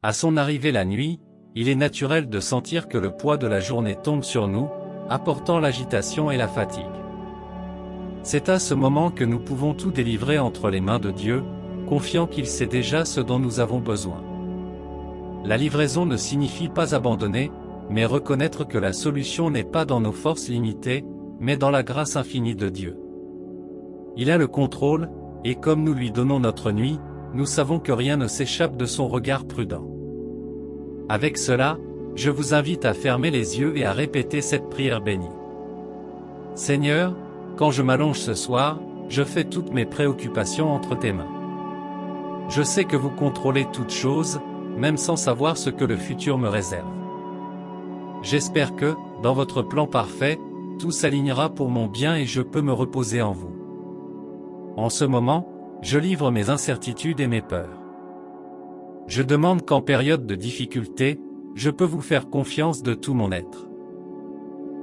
À son arrivée la nuit, il est naturel de sentir que le poids de la journée tombe sur nous, apportant l'agitation et la fatigue. C'est à ce moment que nous pouvons tout délivrer entre les mains de Dieu, confiant qu'il sait déjà ce dont nous avons besoin. La livraison ne signifie pas abandonner, mais reconnaître que la solution n'est pas dans nos forces limitées, mais dans la grâce infinie de Dieu. Il a le contrôle, et comme nous lui donnons notre nuit, nous savons que rien ne s'échappe de son regard prudent. Avec cela, je vous invite à fermer les yeux et à répéter cette prière bénie. Seigneur, quand je m'allonge ce soir, je fais toutes mes préoccupations entre tes mains. Je sais que vous contrôlez toutes choses, même sans savoir ce que le futur me réserve. J'espère que, dans votre plan parfait, tout s'alignera pour mon bien et je peux me reposer en vous. En ce moment, je livre mes incertitudes et mes peurs. Je demande qu'en période de difficulté, je peux vous faire confiance de tout mon être.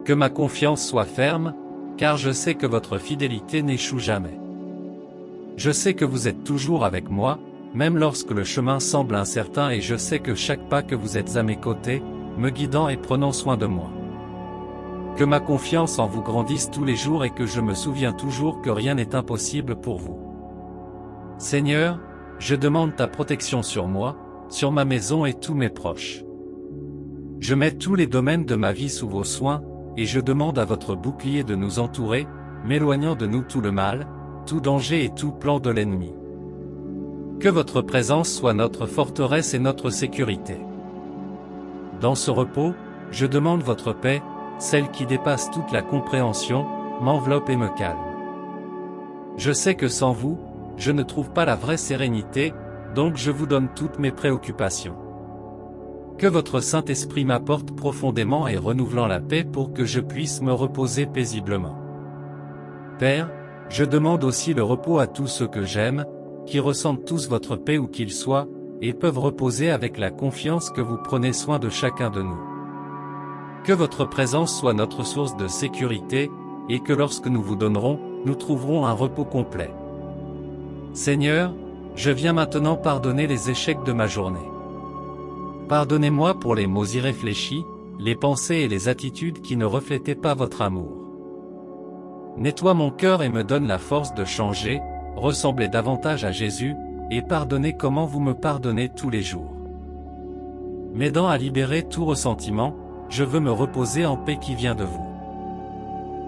Que ma confiance soit ferme, car je sais que votre fidélité n'échoue jamais. Je sais que vous êtes toujours avec moi, même lorsque le chemin semble incertain et je sais que chaque pas que vous êtes à mes côtés, me guidant et prenant soin de moi. Que ma confiance en vous grandisse tous les jours et que je me souvienne toujours que rien n'est impossible pour vous. Seigneur, je demande ta protection sur moi, sur ma maison et tous mes proches. Je mets tous les domaines de ma vie sous vos soins, et je demande à votre bouclier de nous entourer, m'éloignant de nous tout le mal, tout danger et tout plan de l'ennemi. Que votre présence soit notre forteresse et notre sécurité. Dans ce repos, je demande votre paix, celle qui dépasse toute la compréhension, m'enveloppe et me calme. Je sais que sans vous, je ne trouve pas la vraie sérénité, donc je vous donne toutes mes préoccupations. Que votre Saint-Esprit m'apporte profondément et renouvelant la paix pour que je puisse me reposer paisiblement. Père, je demande aussi le repos à tous ceux que j'aime, qui ressentent tous votre paix où qu'ils soient, et peuvent reposer avec la confiance que vous prenez soin de chacun de nous. Que votre présence soit notre source de sécurité, et que lorsque nous vous donnerons, nous trouverons un repos complet. Seigneur, je viens maintenant pardonner les échecs de ma journée. Pardonnez-moi pour les mots irréfléchis, les pensées et les attitudes qui ne reflétaient pas votre amour. Nettoie mon cœur et me donne la force de changer, ressembler davantage à Jésus, et pardonner comment vous me pardonnez tous les jours. M'aidant à libérer tout ressentiment, je veux me reposer en paix qui vient de vous.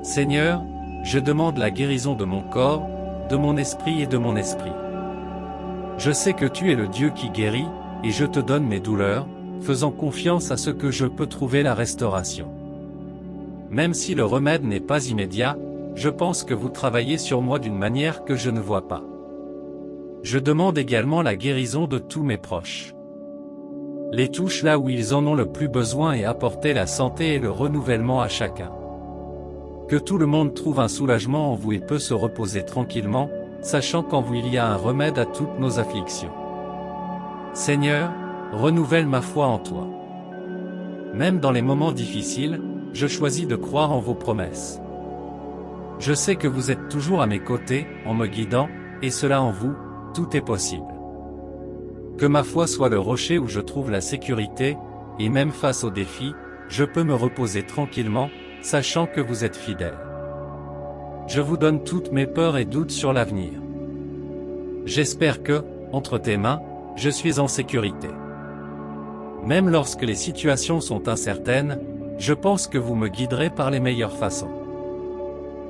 Seigneur, je demande la guérison de mon corps, de mon esprit et de mon esprit. Je sais que tu es le Dieu qui guérit, et je te donne mes douleurs, faisant confiance à ce que je peux trouver la restauration. Même si le remède n'est pas immédiat, je pense que vous travaillez sur moi d'une manière que je ne vois pas. Je demande également la guérison de tous mes proches. Les touche là où ils en ont le plus besoin et apporter la santé et le renouvellement à chacun. Que tout le monde trouve un soulagement en vous et peut se reposer tranquillement, sachant qu'en vous il y a un remède à toutes nos afflictions. Seigneur, renouvelle ma foi en toi. Même dans les moments difficiles, je choisis de croire en vos promesses. Je sais que vous êtes toujours à mes côtés, en me guidant, et cela en vous, tout est possible. Que ma foi soit le rocher où je trouve la sécurité, et même face aux défis, je peux me reposer tranquillement, sachant que vous êtes fidèle. Je vous donne toutes mes peurs et doutes sur l'avenir. J'espère que, entre tes mains, je suis en sécurité. Même lorsque les situations sont incertaines, je pense que vous me guiderez par les meilleures façons.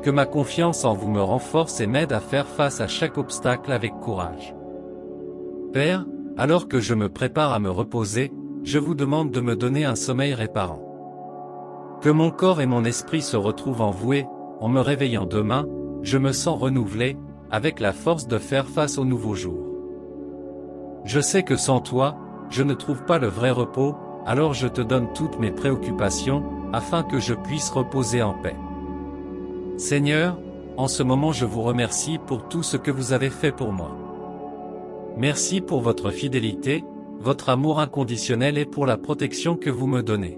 Que ma confiance en vous me renforce et m'aide à faire face à chaque obstacle avec courage. Père, alors que je me prépare à me reposer, je vous demande de me donner un sommeil réparant. Que mon corps et mon esprit se retrouvent en vous et, en me réveillant demain, je me sens renouvelé, avec la force de faire face au nouveau jour. Je sais que sans toi, je ne trouve pas le vrai repos, alors je te donne toutes mes préoccupations, afin que je puisse reposer en paix. Seigneur, en ce moment je vous remercie pour tout ce que vous avez fait pour moi. Merci pour votre fidélité, votre amour inconditionnel et pour la protection que vous me donnez.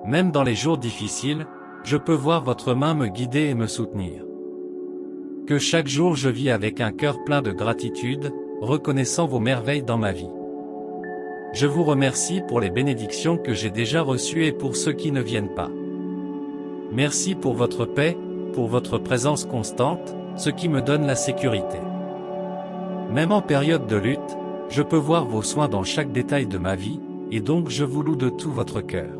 Même dans les jours difficiles, je peux voir votre main me guider et me soutenir. Que chaque jour je vis avec un cœur plein de gratitude, reconnaissant vos merveilles dans ma vie. Je vous remercie pour les bénédictions que j'ai déjà reçues et pour ceux qui ne viennent pas. Merci pour votre paix, pour votre présence constante, ce qui me donne la sécurité. Même en période de lutte, je peux voir vos soins dans chaque détail de ma vie, et donc je vous loue de tout votre cœur.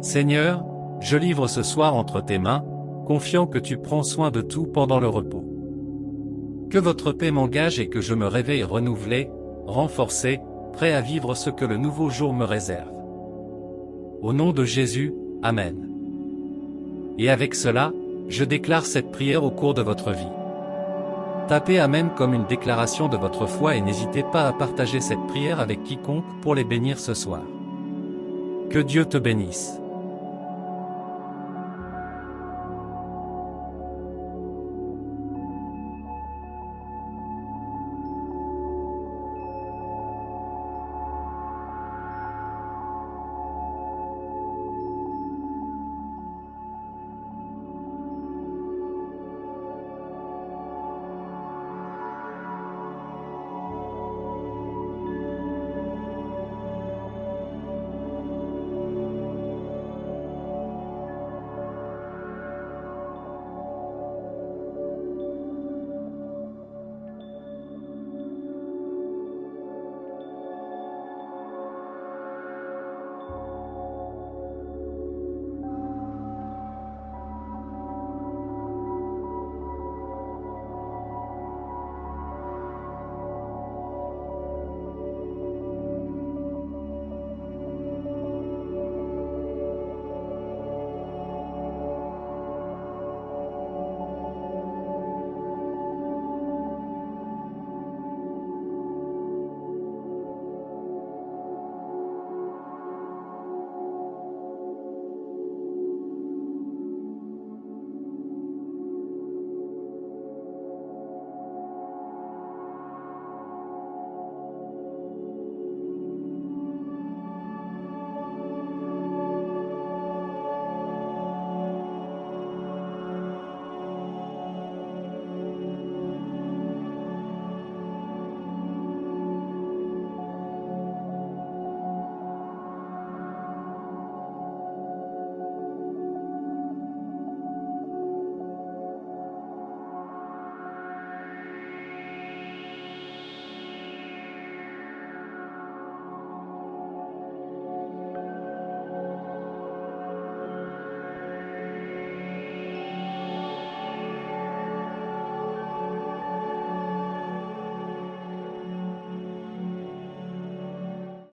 Seigneur, je livre ce soir entre tes mains, confiant que tu prends soin de tout pendant le repos. Que votre paix m'engage et que je me réveille renouvelé, renforcé, prêt à vivre ce que le nouveau jour me réserve. Au nom de Jésus, Amen. Et avec cela, je déclare cette prière au cours de votre vie. Tapez Amen comme une déclaration de votre foi et n'hésitez pas à partager cette prière avec quiconque pour les bénir ce soir. Que Dieu te bénisse.